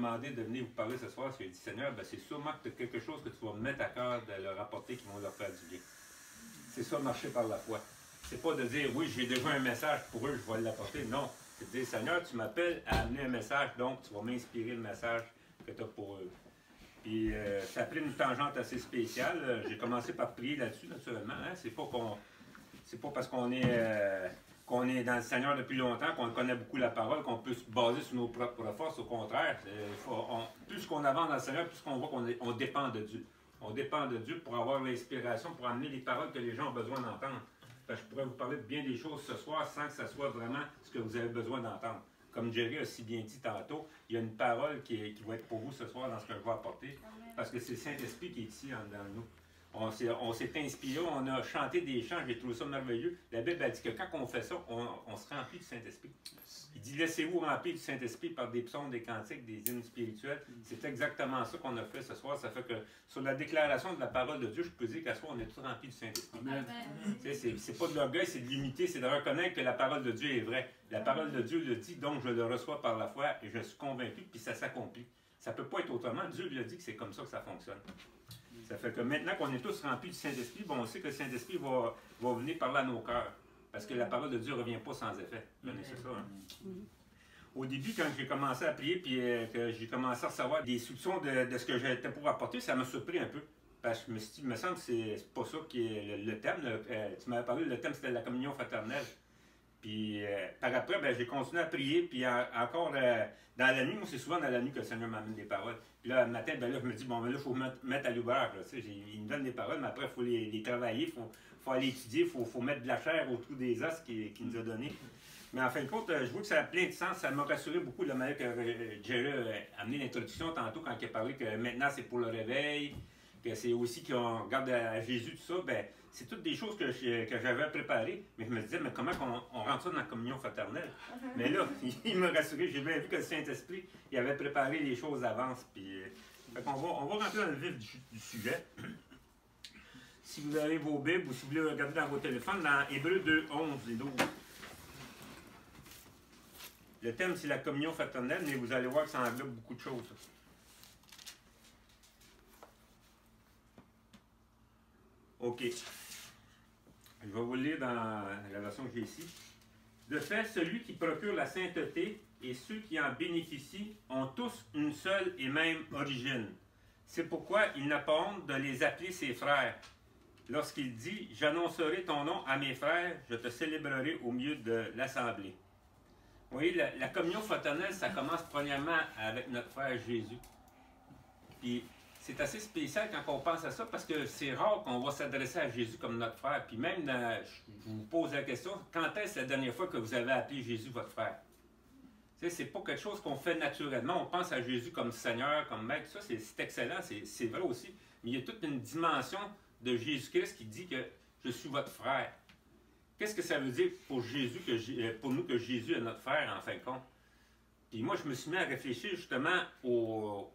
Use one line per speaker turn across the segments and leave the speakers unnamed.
demandé de venir vous parler ce soir, j'ai dit, Seigneur, ben, c'est sûrement que tu as quelque chose que tu vas me mettre à cœur de leur apporter qui vont leur faire du bien. C'est ça, marcher par la foi. C'est pas de dire, oui, j'ai déjà un message pour eux, je vais l'apporter. Non, c'est de dire, Seigneur, tu m'appelles à amener un message, donc tu vas m'inspirer le message que tu as pour eux. Puis ça a pris une tangente assez spéciale. J'ai commencé par prier là-dessus, naturellement. Hein? C'est pas parce qu'on est dans le Seigneur depuis longtemps, qu'on connaît beaucoup la parole, qu'on peut se baser sur nos propres forces. Au contraire, plus qu'on avance dans le Seigneur, plus qu'on voit qu'on dépend de Dieu. On dépend de Dieu pour avoir l'inspiration, pour amener les paroles que les gens ont besoin d'entendre. Je pourrais vous parler de bien des choses ce soir sans que ce soit vraiment ce que vous avez besoin d'entendre. Comme Jerry a si bien dit tantôt, il y a une parole qui va être pour vous ce soir dans ce que je vais apporter. Parce que c'est le Saint-Esprit qui est ici dans nous. On s'est inspiré, on a chanté des chants, j'ai trouvé ça merveilleux. La Bible a dit que quand on fait ça, on se remplit du Saint-Esprit. Il dit, laissez-vous remplir du Saint-Esprit par des psaumes, des cantiques, des hymnes spirituels. C'est exactement ça qu'on a fait ce soir. Ça fait que sur la déclaration de la parole de Dieu, je peux dire qu'à ce soir, on est tous remplis du Saint-Esprit. C'est pas de l'orgueil, c'est de l'humilité, c'est de reconnaître que la parole de Dieu est vraie. La parole de Dieu le dit, donc je le reçois par la foi et je suis convaincu, puis ça s'accomplit. Ça ne peut pas être autrement. Dieu lui a dit que c'est comme ça que ça fonctionne. Ça fait que maintenant qu'on est tous remplis du Saint-Esprit, bon, on sait que le Saint-Esprit va venir parler à nos cœurs. Parce que la parole de Dieu ne revient pas sans effet. Vous connaissez ça, hein? Au début, quand j'ai commencé à prier, puis que j'ai commencé à recevoir des soupçons de ce que j'étais pour apporter, ça m'a surpris un peu. Parce que je me suis dit, il me semble que c'est pas ça qui est le thème. Tu m'avais parlé, le thème c'était la communion fraternelle. Puis par après, ben, j'ai continué à prier, puis encore dans la nuit, moi c'est souvent dans la nuit que le Seigneur m'amène des paroles. Puis là, le matin, ben là, je me dis, bon, ben là, il faut mettre à l'ouvrage. Il me donne des paroles, mais après, il faut les travailler, il faut aller étudier, il faut mettre de la chair au trou des os qu'il nous a donné. Mais en fin de compte, je vois que ça a plein de sens. Ça m'a rassuré beaucoup la manière que Jerry a amené l'introduction tantôt quand il a parlé que maintenant c'est pour le réveil, que c'est aussi qu'on regarde à Jésus, tout ça. Ben, c'est toutes des choses que j'avais préparées. Mais je me disais, mais comment on rentre ça dans la communion fraternelle? Mais là, il m'a rassuré. J'ai bien vu que le Saint-Esprit il avait préparé les choses d'avance. Puis, on va rentrer dans le vif du sujet. Si vous avez vos Bibles ou si vous voulez regarder dans vos téléphones, dans Hébreux 2, 11 et 12. Le thème, c'est la communion fraternelle, mais vous allez voir que ça englobe beaucoup de choses. OK. Je vais vous le lire dans la version que j'ai ici. De fait, celui qui procure la sainteté et ceux qui en bénéficient ont tous une seule et même origine. C'est pourquoi il n'a pas honte de les appeler ses frères. Lorsqu'il dit « J'annoncerai ton nom à mes frères, je te célébrerai au milieu de l'assemblée. » Vous voyez, la communion fraternelle, ça commence premièrement avec notre frère Jésus. Puis, c'est assez spécial quand on pense à ça, parce que c'est rare qu'on va s'adresser à Jésus comme notre frère. Puis même, je vous pose la question, quand est-ce la dernière fois que vous avez appelé Jésus votre frère? Tu sais, c'est pas quelque chose qu'on fait naturellement. On pense à Jésus comme Seigneur, comme Maître. Ça, c'est excellent, c'est vrai aussi. Mais il y a toute une dimension de Jésus-Christ qui dit que je suis votre frère. Qu'est-ce que ça veut dire pour Jésus, pour nous, que Jésus est notre frère, en fin de compte? Puis moi, je me suis mis à réfléchir justement aux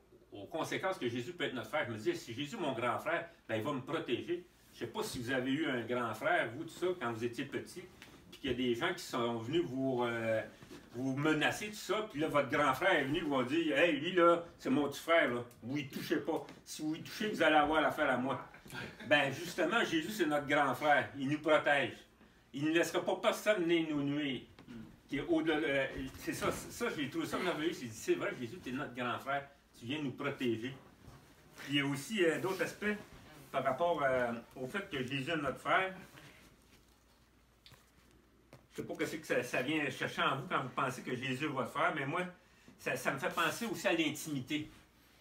conséquences que Jésus peut être notre frère. Je me disais, si Jésus est mon grand frère, ben, il va me protéger. Je ne sais pas si vous avez eu un grand frère, vous, tout ça, quand vous étiez petit, puis qu'il y a des gens qui sont venus vous menacer, tout ça, puis là, votre grand frère est venu, vous dire, hey, lui, là, c'est mon petit frère, là. Vous y touchez pas. Si vous y touchez, vous allez avoir l'affaire à moi. Ben, justement, Jésus, c'est notre grand frère. Il nous protège. Il ne laissera pas personne venir nous nuire. C'est ça, j'ai trouvé ça merveilleux. J'ai dit, c'est vrai, Jésus, tu es notre grand frère. Tu viens nous protéger. Puis il y a aussi d'autres aspects par rapport au fait que Jésus est notre frère. Je ne sais pas ce que ça vient chercher en vous quand vous pensez que Jésus est votre frère, mais moi, ça me fait penser aussi à l'intimité.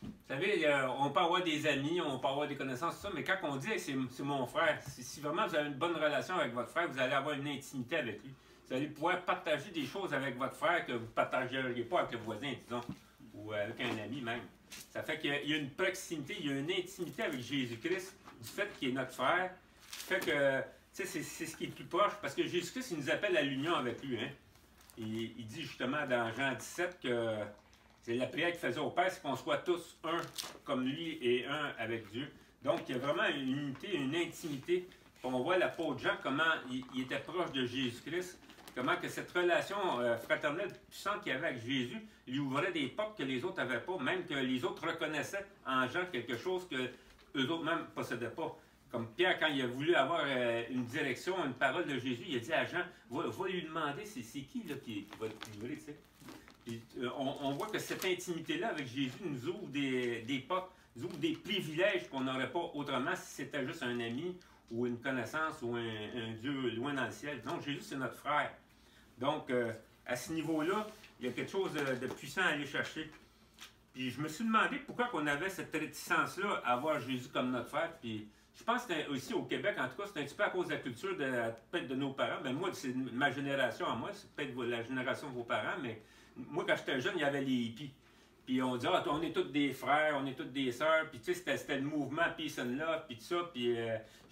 Vous savez, on peut avoir des amis, on peut avoir des connaissances, tout ça, mais quand on dit hey, c'est mon frère, si vraiment vous avez une bonne relation avec votre frère, vous allez avoir une intimité avec lui. Vous allez pouvoir partager des choses avec votre frère que vous ne partageriez pas avec le voisin, disons, ou avec un ami même. Ça fait qu'il y a une proximité, il y a une intimité avec Jésus-Christ, du fait qu'il est notre frère, fait que, tu sais, c'est ce qui est plus proche, parce que Jésus-Christ, il nous appelle à l'union avec lui, hein. Il dit justement dans Jean 17 que c'est la prière qu'il faisait au Père, c'est qu'on soit tous un comme lui et un avec Dieu. Donc, il y a vraiment une unité, une intimité. On voit l'apôtre Jean, comment il était proche de Jésus-Christ, comment que cette relation fraternelle puissante qu'il y avait avec Jésus lui ouvrait des portes que les autres n'avaient pas, même que les autres reconnaissaient en Jean quelque chose que eux autres même ne possédaient pas. Comme Pierre, quand il a voulu avoir une direction, une parole de Jésus, il a dit à Jean, va lui demander c'est qui là, qui va te livrer, tu sais. Puis, on voit que cette intimité-là avec Jésus nous ouvre des portes, nous ouvre des privilèges qu'on n'aurait pas autrement si c'était juste un ami ou une connaissance ou un Dieu loin dans le ciel. Non, Jésus, c'est notre frère. Donc, à ce niveau-là, il y a quelque chose de puissant à aller chercher. Puis je me suis demandé pourquoi on avait cette réticence-là à voir Jésus comme notre frère. Puis je pense que c'était aussi au Québec, en tout cas, c'est un petit peu à cause de la culture peut-être de nos parents. Ben moi, c'est ma génération à moi, c'est peut-être la génération de vos parents, mais moi, quand j'étais jeune, il y avait les hippies. Puis on disait, on est tous des frères, on est tous des sœurs. Puis tu sais, c'était le mouvement Peace and Love, puis tout ça. Puis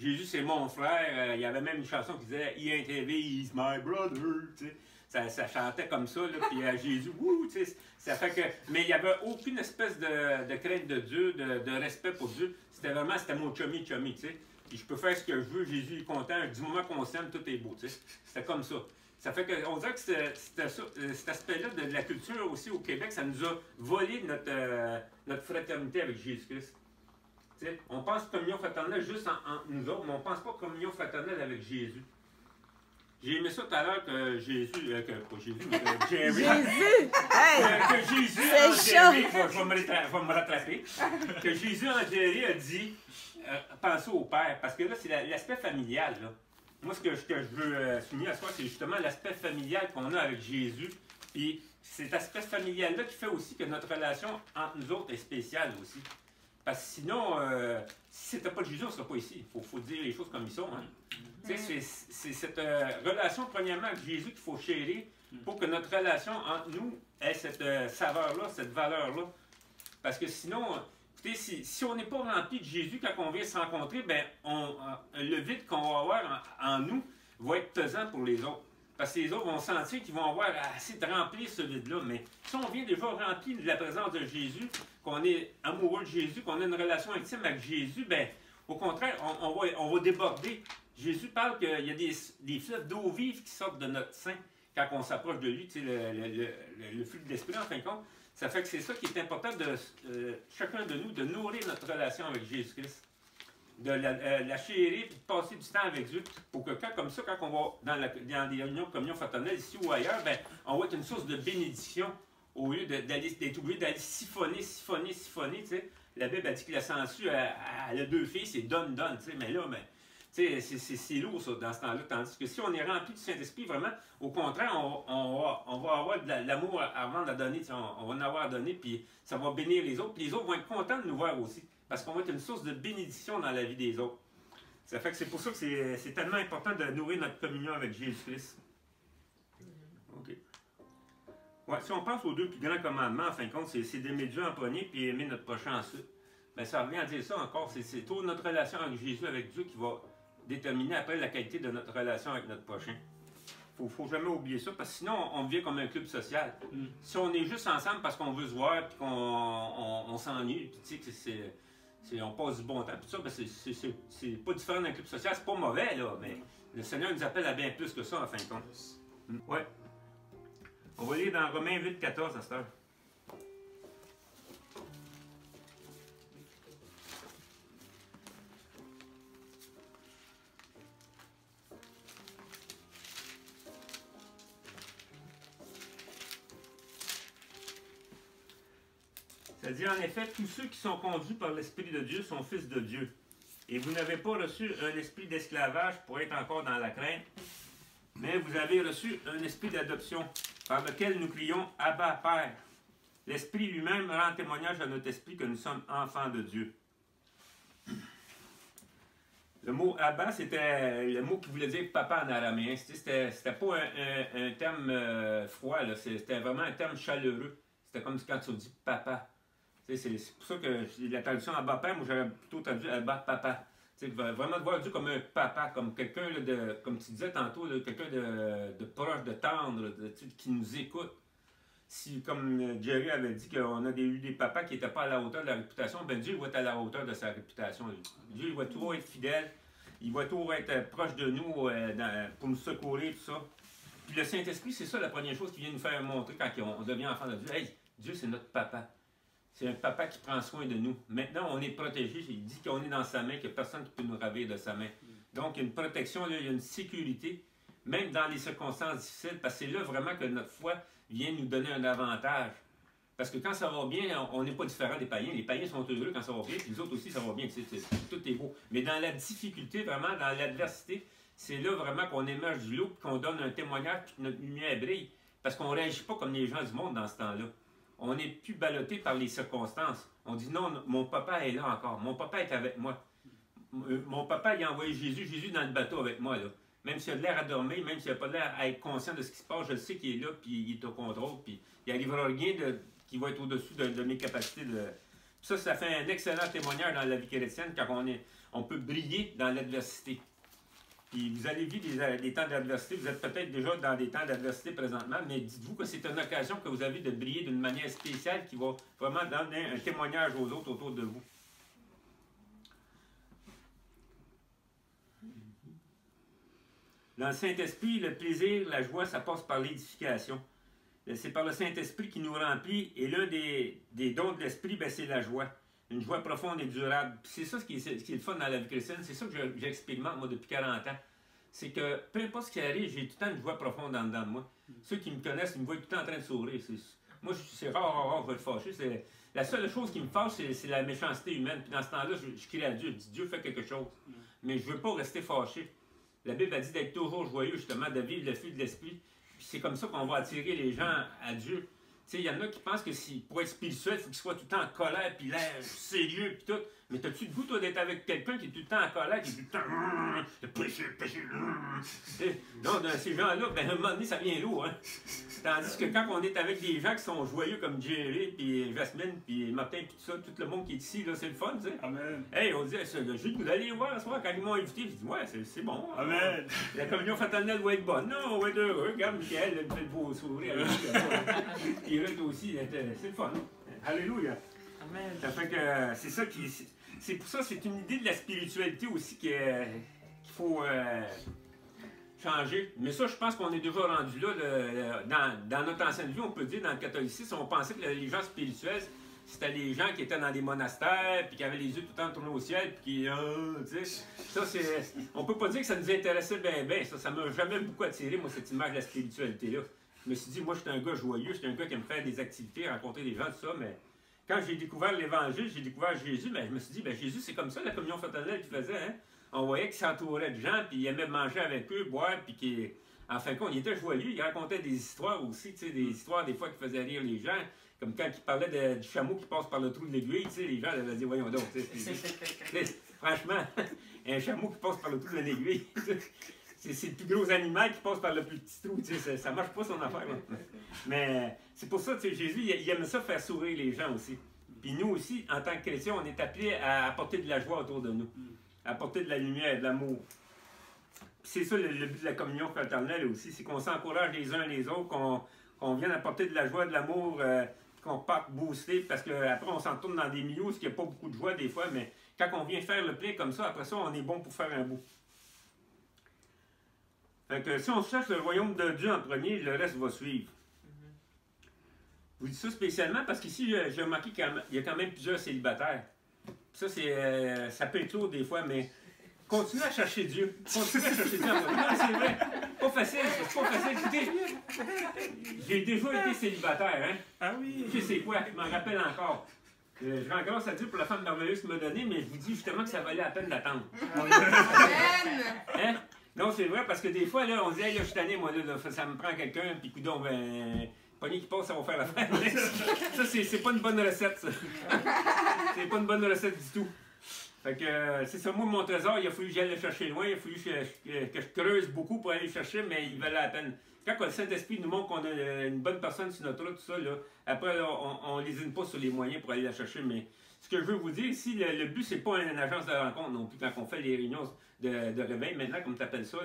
Jésus, c'est mon frère. Il y avait même une chanson qui disait, He ain't heavy, he's my brother. Tu sais, ça chantait comme ça. Là, puis Jésus, wouh, tu sais, ça fait que. Mais il n'y avait aucune espèce de crainte de Dieu, de respect pour Dieu. C'était mon chummy, tu sais. Puis je peux faire ce que je veux, Jésus est content. Du moment qu'on s'aime, tout est beau, tu sais. C'était comme ça. Ça fait qu'on dirait que c'était ça, cet aspect-là de la culture aussi au Québec, ça nous a volé notre fraternité avec Jésus-Christ. On pense communion fraternelle juste en nous autres, mais on ne pense pas communion fraternelle avec Jésus. J'ai aimé ça tout à l'heure que Jésus, pas Jésus, mais que Jerry.
Jésus! Hey!
Que Jésus en Jerry, je vais me rattraper. Que Jésus en Jerry a dit, pensez au Père, parce que là, c'est l'aspect familial, là. Moi, ce que je veux souligner à ce soir, c'est justement l'aspect familial qu'on a avec Jésus. Puis cet aspect familial-là qui fait aussi que notre relation entre nous autres est spéciale aussi. Parce que sinon, si c'était pas de Jésus, on ne serait pas ici. Il faut dire les choses comme ils sont. Hein? C'est cette relation, premièrement, avec Jésus qu'il faut chérir pour que notre relation entre nous ait cette saveur-là, cette valeur-là. Parce que sinon, écoutez, si on n'est pas rempli de Jésus quand on vient se rencontrer, ben, le vide qu'on va avoir en nous va être pesant pour les autres. Parce que les autres vont sentir qu'ils vont avoir assez de remplir ce vide-là. Mais si on vient déjà rempli de la présence de Jésus, qu'on est amoureux de Jésus, qu'on a une relation intime avec Jésus, ben, au contraire, on va déborder. Jésus parle qu'il y a des fleuves d'eau vive qui sortent de notre sein quand on s'approche de lui, tu sais, le flux de l'esprit, en fin de compte. Ça fait que c'est ça qui est important de chacun de nous, de nourrir notre relation avec Jésus-Christ. De la chérir et de passer du temps avec Dieu pour que comme ça, quand on va dans des réunions de communion fraternelle ici ou ailleurs, ben, on va être une source de bénédiction au lieu d'être obligé d'aller siphonner, tu sais. La Bible a dit que la sangsue, elle a deux filles, c'est donne, tu sais, mais là, ben, c'est lourd ça, dans ce temps-là. Tandis que si on est rempli du Saint-Esprit, vraiment, au contraire, on va avoir de l'amour avant de donner, on va en avoir à donner, puis ça va bénir les autres, puis les autres vont être contents de nous voir aussi. Parce qu'on va être une source de bénédiction dans la vie des autres. Ça fait que c'est pour ça que c'est tellement important de nourrir notre communion avec Jésus-Christ. OK. Ouais, si on pense aux deux plus grands commandements, en fin de compte, c'est d'aimer Dieu en premier puis aimer notre prochain ensuite. Bien, ça revient à dire ça encore. C'est toute notre relation avec Jésus, avec Dieu, qui va déterminer après la qualité de notre relation avec notre prochain. Il ne faut jamais oublier ça, parce que sinon, on devient comme un club social. Si on est juste ensemble parce qu'on veut se voir et qu'on s'ennuie, puis tu sais que on passe du bon temps, tout ça, ben c'est pas différent d'un club social, c'est pas mauvais, là, mais le Seigneur nous appelle à bien plus que ça, en fin de compte. Ouais. On va lire dans Romains 8, 14 à cette heure. Ça dit en effet, tous ceux qui sont conduits par l'Esprit de Dieu sont fils de Dieu. Et vous n'avez pas reçu un esprit d'esclavage pour être encore dans la crainte, mais vous avez reçu un esprit d'adoption, par lequel nous crions « Abba, Père ». L'Esprit lui-même rend témoignage à notre esprit que nous sommes enfants de Dieu. Le mot « Abba », c'était le mot qui voulait dire « papa » en araméen. C'était pas un terme froid, c'était vraiment un terme chaleureux. C'était comme quand tu dis « papa ». C'est pour ça que la traduction Abba Père, moi j'aurais plutôt traduit Abba Papa. Vraiment de voir Dieu comme un papa, comme quelqu'un de, comme tu disais tantôt, quelqu'un de proche, de tendre, qui nous écoute. Si, comme Jerry avait dit qu'on a eu des papas qui n'étaient pas à la hauteur de la réputation, ben Dieu va être à la hauteur de sa réputation. Dieu il va toujours être fidèle, il va toujours être proche de nous pour nous secourir, tout ça. Puis le Saint-Esprit, c'est ça la première chose qu'il vient nous faire montrer quand on devient enfant de Dieu. Hey, Dieu, c'est notre papa. C'est un papa qui prend soin de nous. Maintenant, on est protégé. Il dit qu'on est dans sa main, qu'il n'y a personne qui peut nous ravir de sa main. Donc, il y a une protection, là, il y a une sécurité, même dans les circonstances difficiles, parce que c'est là vraiment que notre foi vient nous donner un avantage. Parce que quand ça va bien, on n'est pas différent des païens. Les païens sont heureux quand ça va bien, puis les autres aussi, ça va bien. Tout est beau. Mais dans la difficulté, vraiment, dans l'adversité, c'est là vraiment qu'on émerge du lot, qu'on donne un témoignage, puis que notre lumière brille. Parce qu'on ne réagit pas comme les gens du monde dans ce temps-là. On n'est plus ballotté par les circonstances. On dit non, mon papa est là encore. Mon papa est avec moi. Mon papa, il a envoyé Jésus dans le bateau avec moi, là. Même s'il a de l'air à dormir, même s'il n'a pas l'air à être conscient de ce qui se passe, je le sais qu'il est là, puis il est au contrôle, puis il n'arrivera rien qui va être au-dessus de mes capacités. Ça fait un excellent témoignage dans la vie chrétienne quand on peut briller dans l'adversité. Puis vous allez vivre des temps d'adversité, vous êtes peut-être déjà dans des temps d'adversité présentement, mais dites-vous que c'est une occasion que vous avez de briller d'une manière spéciale qui va vraiment donner un témoignage aux autres autour de vous. Dans le Saint-Esprit, le plaisir, la joie, ça passe par l'édification. C'est par le Saint-Esprit qui nous remplit, et l'un des dons de l'Esprit, c'est la joie. Une joie profonde et durable. C'est ça ce qui est le fun dans la vie chrétienne. C'est ça que j'expérimente, moi, depuis 40 ans. C'est que, peu importe ce qui arrive, j'ai tout le temps une joie profonde en dedans de moi. Ceux qui me connaissent, ils me voient tout le temps en train de sourire. Moi, c'est rare, je vais être fâché. La seule chose qui me fâche, c'est la méchanceté humaine. Puis dans ce temps-là, je crie à Dieu. Je dis, Dieu fait quelque chose. Mais je ne veux pas rester fâché. La Bible a dit d'être toujours joyeux, justement, de vivre le feu de l'Esprit. Puis c'est comme ça qu'on va attirer les gens à Dieu. Il y en a qui pensent que pour être spirituel, il faut qu'ils soient tout le temps en colère, puis l'air sérieux, puis tout. Mais t'as-tu le goût, toi, d'être avec quelqu'un qui est tout le temps en colère, qui est tout le temps péché. Donc, ces gens-là, à un moment donné, ça vient lourd. Hein? Tandis que quand on est avec des gens qui sont joyeux, comme Jerry, puis Jasmine, puis Martin, puis tout ça, tout le monde qui est ici, c'est le fun, tu sais. Amen. Hey, on dit, j'ai le goût d'aller voir ce soir quand ils m'ont invité. Je dis, ouais, c'est bon. Amen. La communion fraternelle doit être bonne. Non, on va être heureux. Regarde, Michael, il fait le beau sourire. Puis Ruth aussi, c'est le fun. Alléluia. Amen. Ça fait que c'est ça qui. C'est pour ça, c'est une idée de la spiritualité aussi qu'il faut changer. Mais ça, je pense qu'on est déjà rendu là. Dans notre ancienne vie, on peut dire, dans le catholicisme, on pensait que les gens spirituels, c'était les gens qui étaient dans des monastères, puis qui avaient les yeux tout le temps tournés au ciel, puis qui. Tu sais. Ça, c'est. On peut pas dire que ça nous intéressait bien. Ça m'a jamais beaucoup attiré, moi, cette image de la spiritualité-là. Je me suis dit, moi, j'étais un gars joyeux, j'étais un gars qui aime faire des activités, rencontrer des gens, tout ça, mais. Quand j'ai découvert l'Évangile, j'ai découvert Jésus, je me suis dit, Jésus, c'est comme ça la communion fraternelle qu'il faisait. Hein? On voyait qu'il s'entourait de gens, puis il aimait manger avec eux, boire, puis en fin de compte, il était joyeux. Il racontait des histoires aussi, des histoires des fois qui faisaient rire les gens. Comme quand il parlait du chameau qui passe par le trou de l'aiguille, les gens avaient dit, voyons donc. Franchement, un chameau qui passe par le trou de l'aiguille, c'est le plus gros animal qui passe par le plus petit trou. Ça marche pas son affaire. Là. Mais c'est pour ça que Jésus, il aime ça faire sourire les gens aussi. Puis nous aussi, en tant que chrétiens, on est appelés à apporter de la joie autour de nous. À apporter de la lumière, de l'amour. C'est ça le but de la communion fraternelle aussi, c'est qu'on s'encourage les uns les autres, qu'on vienne apporter de la joie, de l'amour, qu'on parte booster, parce qu'après on s'en tourne dans des milieux où il n'y a pas beaucoup de joie des fois, mais quand on vient faire le plein comme ça, après ça, on est bon pour faire un bout. Fait que si on cherche le royaume de Dieu en premier, le reste va suivre. Je vous dis ça spécialement parce qu'ici, j'ai remarqué qu'il y a quand même plusieurs célibataires. Ça, ça peut être lourd des fois, mais continuez à chercher Dieu. Continuez à chercher Dieu en premier. Non, c'est vrai. Pas facile, c'est pas facile. Écoutez, j'ai déjà été célibataire, hein? Ah oui? Je sais quoi, je m'en rappelle encore. Je rends grâce à Dieu pour la femme merveilleuse qu'il m'a donnée, mais je vous dis justement que ça valait la peine d'attendre. Hein? Non, c'est vrai, parce que des fois, là, on se dit, hey, là, je suis tanné, moi, là, ça me prend quelqu'un, puis coudonc, pogné qui passe, ça va faire l'affaire. Ça, c'est pas une bonne recette, ça. C'est pas une bonne recette du tout. Fait que, c'est ça, moi, mon trésor, il a fallu que j'aille le chercher loin, il a fallu que je creuse beaucoup pour aller le chercher, mais il valait la peine. Quand le Saint-Esprit nous montre qu'on a une bonne personne sur notre route, tout ça, là, après, là, on lésine pas sur les moyens pour aller la chercher, mais ce que je veux vous dire ici, le but, c'est pas une agence de rencontre non plus, quand on fait les réunions de réveil, maintenant, comme tu appelles ça,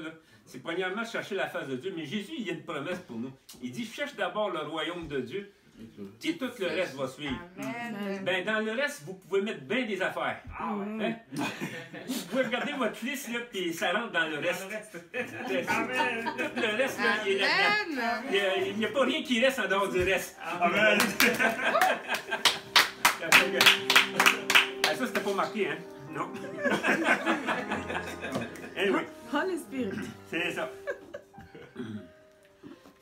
c'est premièrement chercher la face de Dieu. Mais Jésus, il y a une promesse pour nous. Il dit, cherche d'abord le royaume de Dieu, Et tout le reste va suivre.
Amen.
Ben, dans le reste, vous pouvez mettre bien des affaires. Hein? Vous pouvez regarder votre liste, là, puis ça rentre dans le reste. Tout le reste, là, il est là-dedans.
Amen.
Il n'y a pas rien qui reste en dehors du reste.
Amen.
Ah, ça, c'était pas marqué, hein? Non. Anyway,
Holy Spirit.
c'est ça.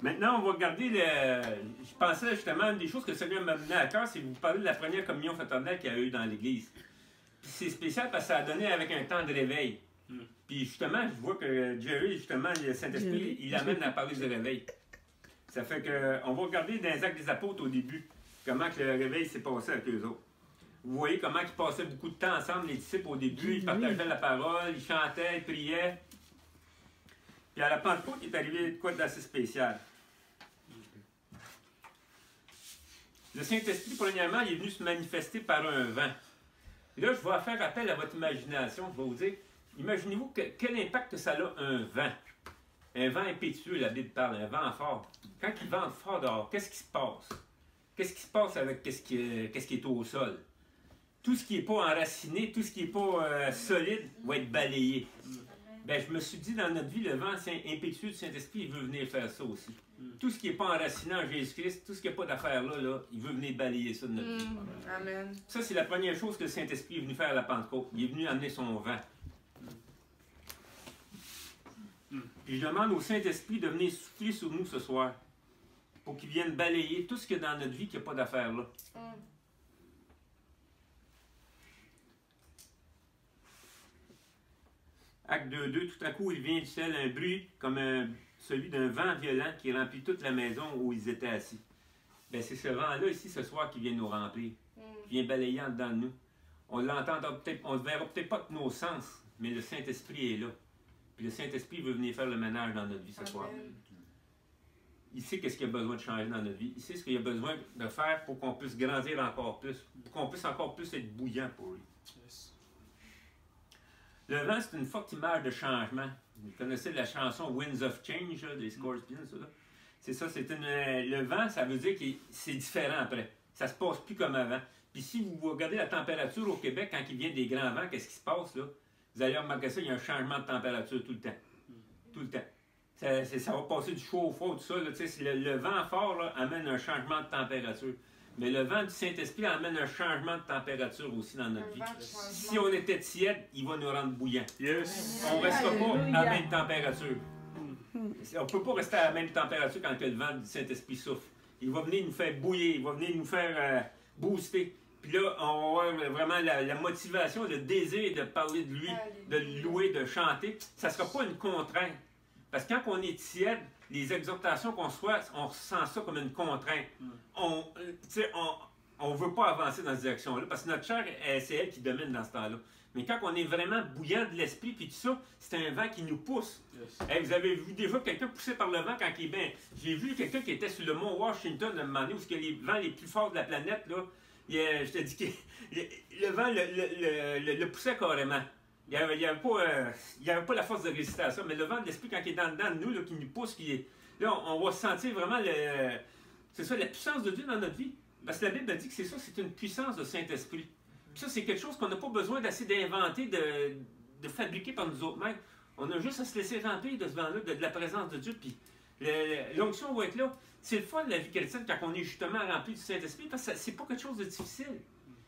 Maintenant, on va regarder le. Je pensais justement à une des choses que le Seigneur m'a amené à cœur, c'est vous parler de la première communion fraternelle qu'il y a eu dans l'Église. Puis c'est spécial parce que ça a donné avec un temps de réveil. Puis justement, je vois que Jerry, justement, le Saint-Esprit, il amène à parler de réveil. Ça fait que on va regarder dans les Actes des Apôtres au début, comment que le réveil s'est passé avec eux autres. Vous voyez comment ils passaient beaucoup de temps ensemble, les disciples au début, ils partageaient la parole, ils chantaient, ils priaient. Puis à la Pentecôte, il est arrivé de quoi d'assez spécial. Le Saint-Esprit, premièrement, il est venu se manifester par un vent. Et là, je vais faire appel à votre imagination. Je vais vous dire, imaginez-vous quel impact ça a un vent. Un vent impétueux, la Bible parle, un vent fort. Quand il vente fort dehors, qu'est-ce qui se passe? Qu'est-ce qui se passe avec qu'est-ce qui est au sol? Tout ce qui n'est pas enraciné, tout ce qui n'est pas solide va être balayé. Ben, je me suis dit, dans notre vie, le vent impétueux du Saint-Esprit, il veut venir faire ça aussi. Tout ce qui n'est pas enraciné en Jésus-Christ, tout ce qui n'a pas d'affaires là, il veut venir balayer ça de notre vie.
Amen.
Ça, c'est la première chose que le Saint-Esprit est venu faire à la Pentecôte. Il est venu amener son vent. Puis je demande au Saint-Esprit de venir souffler sur nous ce soir, pour qu'il vienne balayer tout ce qu'il y a dans notre vie qui n'a pas d'affaires là. Acte 2.2, tout à coup, il vient du ciel un bruit comme celui d'un vent violent qui remplit toute la maison où ils étaient assis. Ben, c'est ce vent-là ici ce soir qui vient nous remplir, qui vient balayer en dedans de nous. On l'entendra peut-être, on ne verra peut-être pas de nos sens, mais le Saint-Esprit est là. Puis le Saint-Esprit veut venir faire le ménage dans notre vie ce soir. Il sait qu'est-ce qu'il y a besoin de changer dans notre vie. Il sait ce qu'il y a besoin de faire pour qu'on puisse grandir encore plus, pour qu'on puisse encore plus être bouillant pour lui. Le vent, c'est une forte image de changement. Vous connaissez la chanson Winds of Change là, des Scorpions, ça là? C'est ça, le vent, ça veut dire que c'est différent après. Ça se passe plus comme avant. Puis si vous regardez la température au Québec, quand il vient des grands vents, qu'est-ce qui se passe là? Vous allez remarquer ça, il y a un changement de température tout le temps. Tout le temps. Ça va passer du chaud au froid, tout ça. Là, le vent fort là, amène un changement de température. Mais le vent du Saint-Esprit amène un changement de température aussi dans notre vie. Si on était tiède, il va nous rendre bouillants.
Yes.
On ne restera pas à la même température. On ne peut pas rester à la même température quand le vent du Saint-Esprit souffle. Il va venir nous faire bouillir, il va venir nous faire booster. Puis là, on va avoir vraiment la motivation, le désir de parler de lui, de le louer, de chanter. Ça ne sera pas une contrainte. Parce que quand on est tiède, les exhortations qu'on reçoit, on ressent ça comme une contrainte. On ne veut pas avancer dans cette direction-là, parce que notre chair, c'est elle qui domine dans ce temps-là. Mais quand on est vraiment bouillant de l'esprit, puis tout ça, c'est un vent qui nous pousse.
Yes.
Hey, vous avez vu déjà quelqu'un poussé par le vent quand il est bien. J'ai vu quelqu'un qui était sur le mont Washington à un moment donné, où il y a les vents les plus forts de la planète, là. Je te dis que le vent le poussait carrément. Il n'y avait pas la force de résister à ça, mais le vent de l'esprit, quand il est dans dedans de nous, là, qui nous pousse, là, on va sentir vraiment c'est ça, la puissance de Dieu dans notre vie. Parce que la Bible a dit que c'est ça, c'est une puissance de Saint-Esprit. Puis ça, c'est quelque chose qu'on n'a pas besoin d'essayer d'inventer, de fabriquer par nous autres mêmes. On a juste à se laisser remplir de ce vent-là, de la présence de Dieu. Puis l'onction va être là. C'est le fun de la vie chrétienne quand on est justement rempli du Saint-Esprit, parce que c'est pas quelque chose de difficile.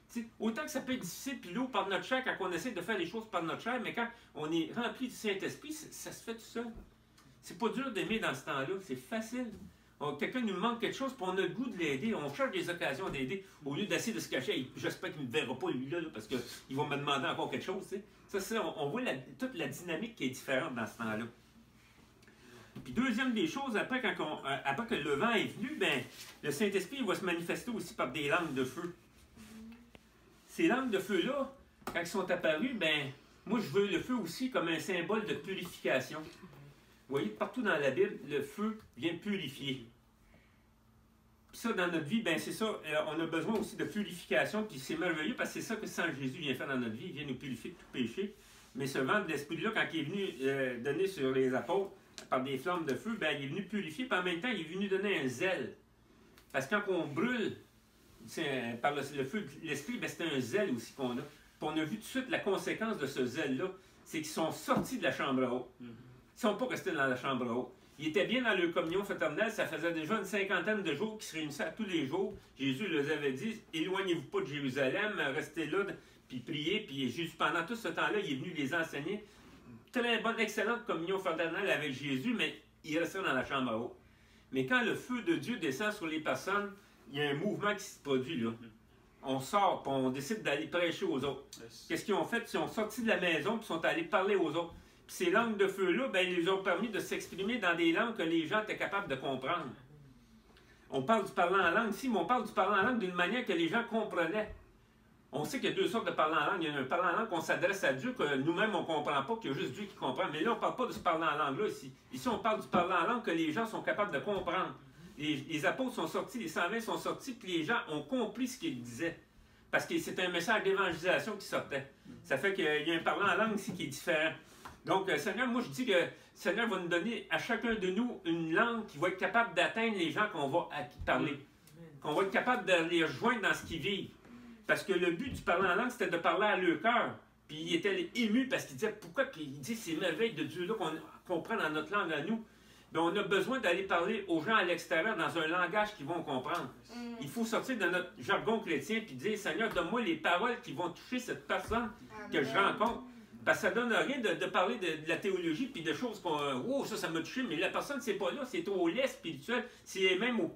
T'sais, autant que ça peut être difficile, puis l'eau par notre chair, quand on essaie de faire les choses par notre chair, mais quand on est rempli du Saint-Esprit, ça se fait tout seul. C'est pas dur d'aimer dans ce temps-là, c'est facile. Quelqu'un nous manque quelque chose, puis on a le goût de l'aider, on cherche des occasions d'aider, au lieu d'essayer de se cacher. J'espère qu'il ne me verra pas, lui, là, parce qu'il va me demander encore quelque chose. T'sais. Ça, on voit toute la dynamique qui est différente dans ce temps-là. Puis deuxième des choses, après que le vent est venu, ben, le Saint-Esprit va se manifester aussi par des langues de feu. Ces langues de feu-là, quand ils sont apparues, ben, moi je veux le feu aussi comme un symbole de purification. Vous voyez, partout dans la Bible, le feu vient purifier. Puis ça, dans notre vie, ben c'est ça, on a besoin aussi de purification, puis c'est merveilleux parce que c'est ça que Saint Jésus vient faire dans notre vie, il vient nous purifier de tout péché. Mais ce vent de l'Esprit-là, quand il est venu donner sur les apôtres par des flammes de feu, ben, il est venu purifier, puis en même temps, il est venu donner un zèle. Parce que quand on brûle par le feu de l'esprit, ben, c'est un zèle aussi qu'on a. Puis on a vu tout de suite la conséquence de ce zèle-là, c'est qu'ils sont sortis de la chambre à eau. Ils ne sont pas restés dans la chambre à eau. Ils étaient bien dans leur communion fraternelle, ça faisait déjà une 50aine de jours qu'ils se réunissaient tous les jours. Jésus leur avait dit, éloignez-vous pas de Jérusalem, restez là, puis priez. Puis Jésus, pendant tout ce temps-là, il est venu les enseigner. Très bonne, excellente communion fraternelle avec Jésus, mais il restait dans la chambre à eau. Mais quand le feu de Dieu descend sur les personnes, il y a un mouvement qui se produit là. On sort, puis on décide d'aller prêcher aux autres. Qu'est-ce qu'ils ont fait? Ils sont sortis de la maison, puis sont allés parler aux autres. Puis ces langues de feu-là, ben, ils leur ont permis de s'exprimer dans des langues que les gens étaient capables de comprendre. On parle du parlant en langue ici, mais on parle du parlant en langue d'une manière que les gens comprenaient. On sait qu'il y a deux sortes de parlant en langue. Il y a un parlant en langue qu'on s'adresse à Dieu, que nous-mêmes on ne comprend pas, qu'il y a juste Dieu qui comprend. Mais là, on ne parle pas de ce parlant en langue-là ici. Ici, on parle du parlant en langue que les gens sont capables de comprendre. Les apôtres sont sortis, les 120 sont sortis, puis les gens ont compris ce qu'ils disaient. Parce que c'est un message d'évangélisation qui sortait. Ça fait qu'il y a un parlant en langue ici qui est différent. Donc, Seigneur, moi je dis que Seigneur va nous donner à chacun de nous une langue qui va être capable d'atteindre les gens qu'on va parler. Qu'on va être capable de les rejoindre dans ce qu'ils vivent. Parce que le but du parlant en langue, c'était de parler à leur cœur. Puis ils étaient émus parce qu'ils disaient, pourquoi ils disent ces merveilles de Dieu-là qu'on prend dans notre langue à nous? Bien, on a besoin d'aller parler aux gens à l'extérieur dans un langage qu'ils vont comprendre. Il faut sortir de notre jargon chrétien et dire, Seigneur, donne-moi les paroles qui vont toucher cette personne que je rencontre. Parce que ça ne donne rien de parler de la théologie puis de choses qu'on... Oh, ça m'a touché, mais la personne, c'est pas là, c'est au lait spirituel, c'est même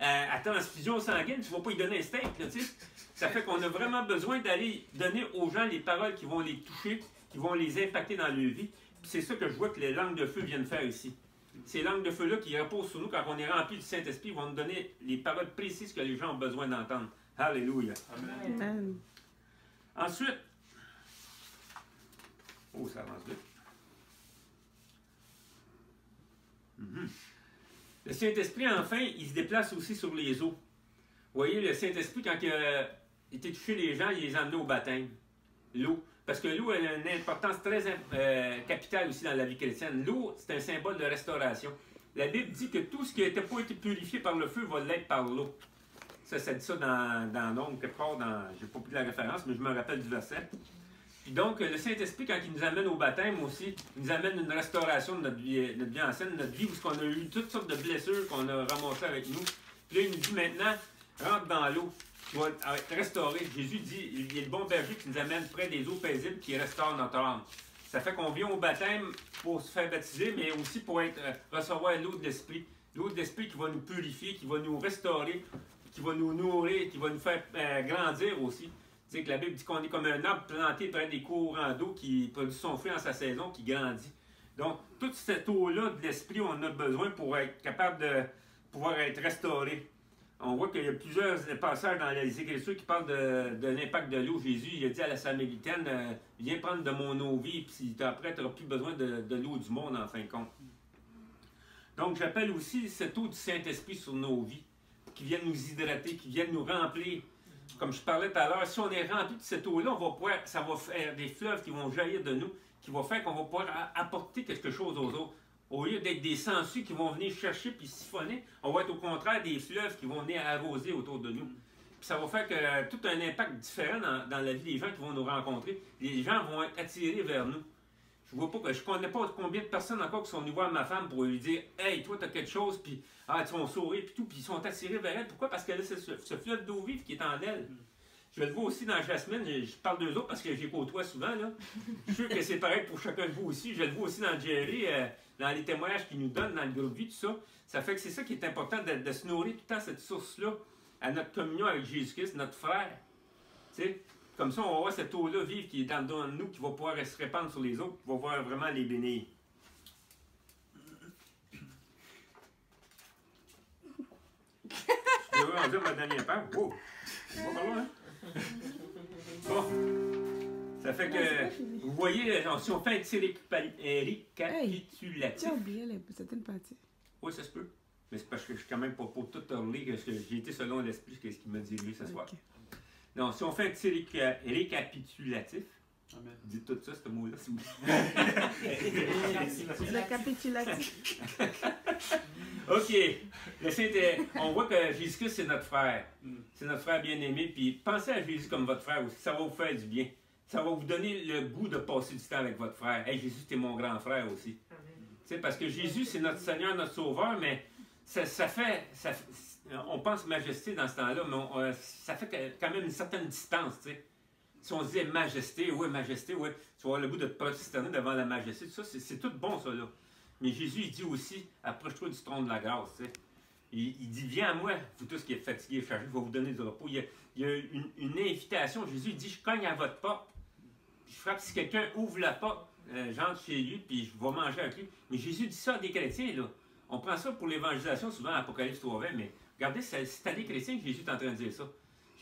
à transfusion sanguine, tu ne vas pas lui donner un steak, là, tu sais. Ça fait qu'on a vraiment besoin d'aller donner aux gens les paroles qui vont les toucher, qui vont les impacter dans leur vie. Puis c'est ça que je vois que les langues de feu viennent faire ici. Ces langues de feu-là qui reposent sur nous quand on est rempli du Saint-Esprit vont nous donner les paroles précises que les gens ont besoin d'entendre. Alléluia. Amen. Ensuite, oh, ça avance vite. Le Saint-Esprit, enfin, il se déplace aussi sur les eaux. Vous voyez, le Saint-Esprit, quand il a été touché les gens, il les a emmenés au baptême. L'eau. Parce que l'eau a une importance très capitale aussi dans la vie chrétienne. L'eau, c'est un symbole de restauration. La Bible dit que tout ce qui n'a pas été purifié par le feu va l'être par l'eau. Ça dit ça dans Nombre, quelque part, je n'ai pas pris la référence, mais je me rappelle du verset. Puis donc, le Saint-Esprit, quand il nous amène au baptême aussi, il nous amène une restauration de notre vie ancienne, notre vie où on a eu toutes sortes de blessures qu'on a ramassées avec nous. Puis là, il nous dit maintenant, rentre dans l'eau. Tu vas être restauré. Jésus dit, il y a le bon berger qui nous amène près des eaux paisibles qui restaure notre âme. Ça fait qu'on vient au baptême pour se faire baptiser, mais aussi pour recevoir l'eau de l'Esprit. L'eau de l'Esprit qui va nous purifier, qui va nous restaurer, qui va nous nourrir, qui va nous faire grandir aussi. Tu sais que la Bible dit qu'on est comme un arbre planté près des courants d'eau qui produit son fruit en sa saison, qui grandit. Donc, toute cette eau-là de l'Esprit, on a besoin pour être capable de pouvoir être restauré. On voit qu'il y a plusieurs passages dans les Écritures qui parlent de l'impact de l'eau. Jésus, il a dit à la Samaritaine, viens prendre de mon eau vive, puis après, tu n'auras plus besoin de l'eau du monde, en fin de compte. Donc, j'appelle aussi cette eau du Saint-Esprit sur nos vies, qui viennent nous hydrater, qui viennent nous remplir. Comme je parlais tout à l'heure, si on est rempli de cette eau-là, ça va faire des fleuves qui vont jaillir de nous, qui vont faire qu'on va pouvoir apporter quelque chose aux autres. Au lieu d'être des sangsues qui vont venir chercher puis siphonner, on va être au contraire des fleuves qui vont venir arroser autour de nous. Puis ça va faire que tout un impact différent dans la vie des gens qui vont nous rencontrer. Les gens vont être attirés vers nous. Je vois pas, je ne connais pas combien de personnes encore qui sont venues voir ma femme pour lui dire « Hey, toi, tu as quelque chose, puis ils vont sourire, puis tout, puis ils sont attirés vers elle. » Pourquoi? Parce que là, c'est ce fleuve d'eau vive qui est en elle. Je le vois aussi dans Jasmine, je parle d'eux autres parce que je les côtoie souvent. Là. Je suis sûr que c'est pareil pour chacun de vous aussi. Je le vois aussi dans Jerry, dans les témoignages qu'il nous donne dans le groupe vie, tout ça. Ça fait que c'est ça qui est important, de se nourrir tout le temps cette source-là, à notre communion avec Jésus-Christ, notre frère. T'sais? Comme ça, on va voir cette eau-là vive qui est dans nous, qui va pouvoir se répandre sur les autres, qui va pouvoir vraiment les bénir. Je devrais en dire ma dernière part. Wow! C'est pas loin, hein? Bon. Ça fait que, vous voyez, si on fait un petit récapitulatif.
Tu as oublié certaines parties.
Oui, ça se peut. Mais c'est parce que je suis quand même pas pour tout relire, que j'ai été selon l'esprit, ce qu'il m'a dit lui ce soir. Donc, si on fait un petit récapitulatif, amen. Dites tout ça, ce mot-là, s'il vous plaît.
Récapitulatif.
OK. On voit que Jésus-Christ, c'est notre frère. C'est notre frère bien-aimé. Puis pensez à Jésus comme votre frère aussi. Ça va vous faire du bien. Ça va vous donner le goût de passer du temps avec votre frère. Hey, Jésus, t'es mon grand frère aussi. Parce que Jésus, c'est notre Seigneur, notre Sauveur, mais on pense majesté dans ce temps-là, mais ça fait quand même une certaine distance. T'sais. Si on se dit majesté, oui, tu vas avoir le goût de te prosterner devant la majesté. Tout ça, c'est tout bon, ça, là. Mais Jésus, il dit aussi, approche-toi du trône de la grâce. T'sais. Il dit, viens à moi, vous tous qui êtes fatigués et chargés, je vais vous donner du repos. Il y a une invitation. Jésus il dit, je cogne à votre porte, puis je frappe. Si quelqu'un ouvre la porte, j'entre chez lui, puis je vais manger avec lui. Mais Jésus dit ça à des chrétiens, là. On prend ça pour l'évangélisation, souvent à Apocalypse 3:20, mais regardez, c'est à des chrétiens que Jésus est en train de dire ça.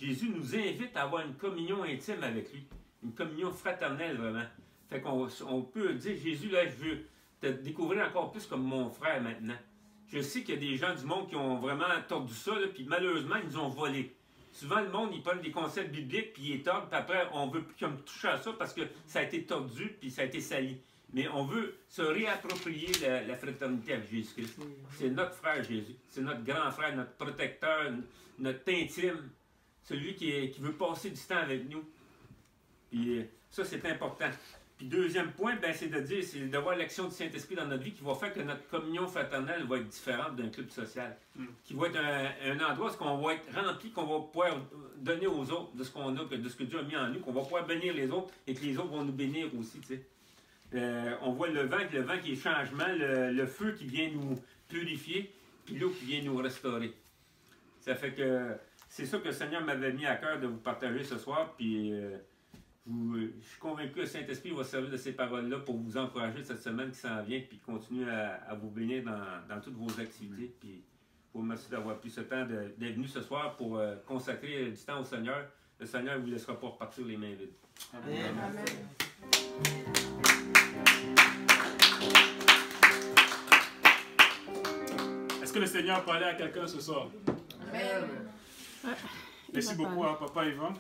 Jésus nous invite à avoir une communion intime avec lui, une communion fraternelle, vraiment. Fait qu'on peut dire, Jésus, là, je veux te découvrir encore plus comme mon frère maintenant. Je sais qu'il y a des gens du monde qui ont vraiment tordu ça, là, puis malheureusement, ils nous ont volé. Souvent, le monde, il prend des concepts bibliques, puis il est tord, puis après, on veut plus comme toucher à ça parce que ça a été tordu, puis ça a été sali. Mais on veut se réapproprier la fraternité avec Jésus-Christ. C'est notre frère Jésus. C'est notre grand frère, notre protecteur, notre intime. Celui qui veut passer du temps avec nous. Puis ça, c'est important. Puis deuxième point, ben, c'est d'avoir l'action du Saint-Esprit dans notre vie qui va faire que notre communion fraternelle va être différente d'un club social. Qui va être un endroit où on va être rempli, qu'on va pouvoir donner aux autres de ce qu'on a, de ce que Dieu a mis en nous, qu'on va pouvoir bénir les autres et que les autres vont nous bénir aussi, tu sais. On voit le vent qui est changement, le feu qui vient nous purifier, puis l'eau qui vient nous restaurer. Ça fait que c'est ça que le Seigneur m'avait mis à cœur de vous partager ce soir, puis je suis convaincu que le Saint-Esprit va servir de ces paroles-là pour vous encourager cette semaine qui s'en vient, puis continuer à vous bénir dans toutes vos activités. Puis je vous remercie d'avoir pris ce temps d'être venu ce soir pour consacrer du temps au Seigneur. Le Seigneur ne vous laissera pas repartir les mains vides. Amen. Amen.
Est-ce que le Seigneur parlait à quelqu'un ce soir?
Amen.
Merci beaucoup à Papa Yvan.